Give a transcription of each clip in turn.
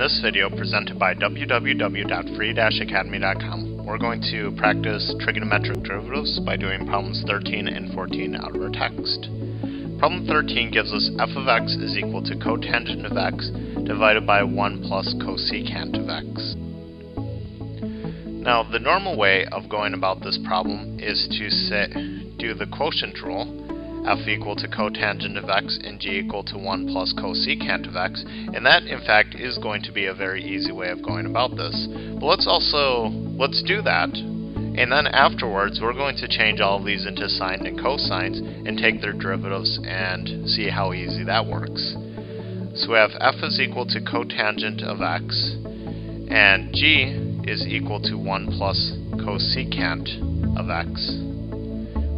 this video, presented by www.free-academy.com, we're going to practice trigonometric derivatives by doing problems 13 and 14 out of our text. Problem 13 gives us f of x is equal to cotangent of x divided by 1 plus cosecant of x. Now, the normal way of going about this problem is to do the quotient rule, f equal to cotangent of x and g equal to 1 plus cosecant of x, and that in fact is going to be a very easy way of going about this. But let's do that, and then afterwards we're going to change all of these into sine and cosines and take their derivatives and see how easy that works. So we have f is equal to cotangent of x, and g is equal to 1 plus cosecant of x.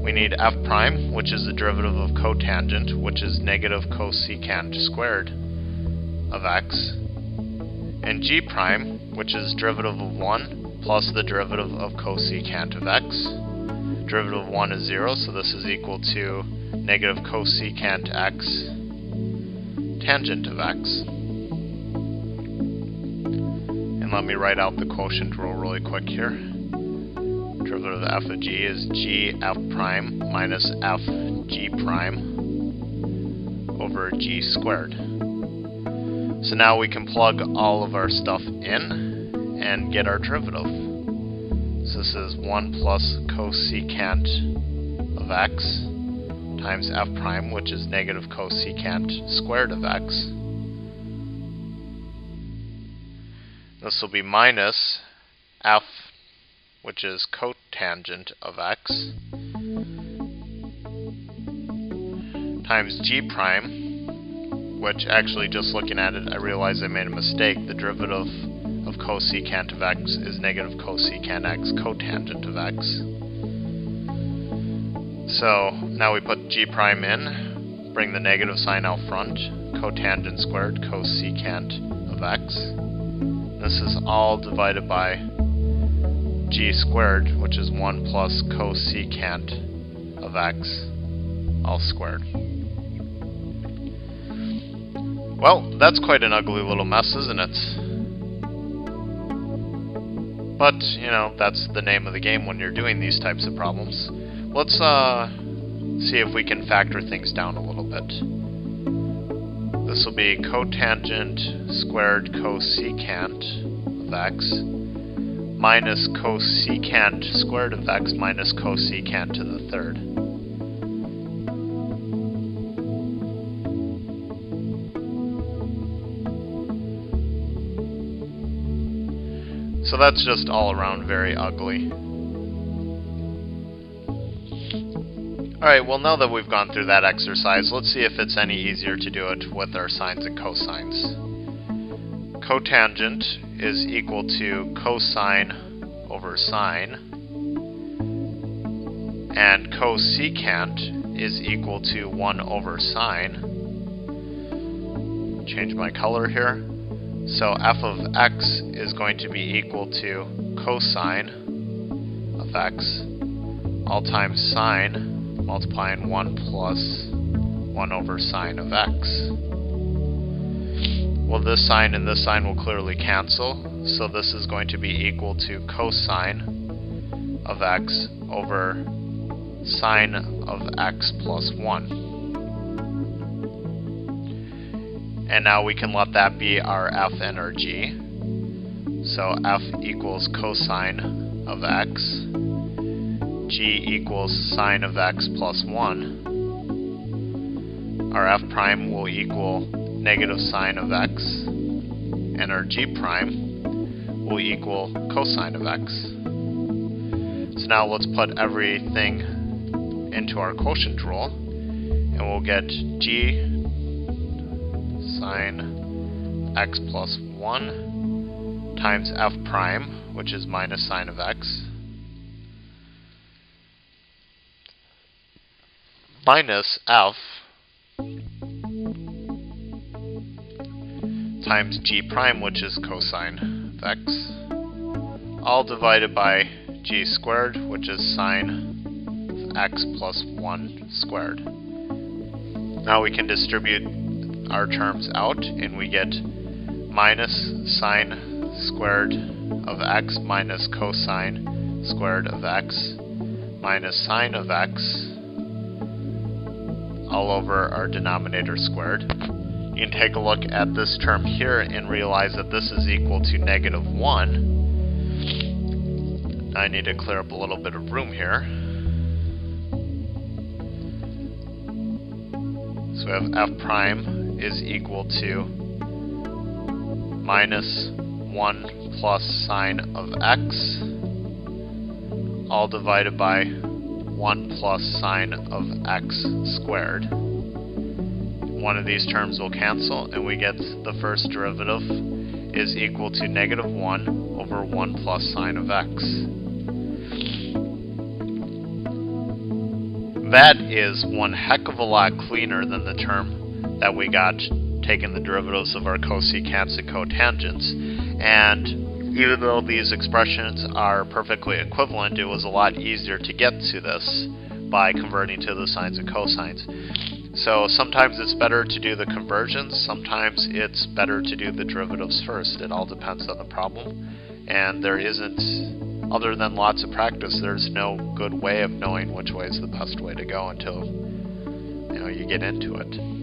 We need f prime, which is the derivative of cotangent, which is negative cosecant squared of x, and g prime, which is derivative of 1 plus the derivative of cosecant of x. Derivative of 1 is 0, so this is equal to negative cosecant x tangent of x. And let me write out the quotient rule really quick here. Derivative of f of g is g f prime minus f g prime over g squared. So now we can plug all of our stuff in and get our derivative. So this is 1 plus cosecant of x times f prime, which is negative cosecant squared of x. This will be minus f, which is cotangent of x, times g prime, which actually, just looking at it, I realized I made a mistake. The derivative of cosecant of x is negative cosecant x cotangent of x. So now we put g prime in, bring the negative sign out front, cotangent squared cosecant of x. This is all divided by g squared, which is 1 plus cosecant of x, all squared. Well, that's quite an ugly little mess, isn't it? But, you know, that's the name of the game when you're doing these types of problems. Let's see if we can factor things down a little bit. This will be cotangent squared cosecant of x minus cosecant squared of x minus cosecant to the third. So that's just all around very ugly. Alright, well, now that we've gone through that exercise, let's see if it's any easier to do it with our sines and cosines. Cotangent is equal to cosine over sine, and cosecant is equal to 1 over sine. Change my color here. So f of x is going to be equal to cosine of x, all times sine, multiplying 1 plus 1 over sine of x. Well, this sign and this sign will clearly cancel, so this is going to be equal to cosine of x over sine of x plus 1. And now we can let that be our f and our g. So f equals cosine of x, g equals sine of x plus 1. Our f prime will equal negative sine of x, and our g prime will equal cosine of x. So now let's put everything into our quotient rule, and we'll get g sine x plus 1 times f prime, which is minus sine of x, minus f times g prime, which is cosine of x, all divided by g squared, which is sine of x plus 1 squared. Now we can distribute our terms out, and we get minus sine squared of x minus cosine squared of x minus sine of x all over our denominator squared. You can take a look at this term here and realize that this is equal to negative 1. I need to clear up a little bit of room here. So we have f prime is equal to minus 1 plus sine of x, all divided by 1 plus sine of x squared. One of these terms will cancel, and we get the first derivative is equal to negative 1 over 1 plus sine of x. That is one heck of a lot cleaner than the term that we got taking the derivatives of our cosecants and cotangents. And even though these expressions are perfectly equivalent, it was a lot easier to get to this by converting to the sines and cosines. So sometimes it's better to do the conversions, sometimes it's better to do the derivatives first. It all depends on the problem. And there isn't, other than lots of practice, there's no good way of knowing which way is the best way to go until you get into it.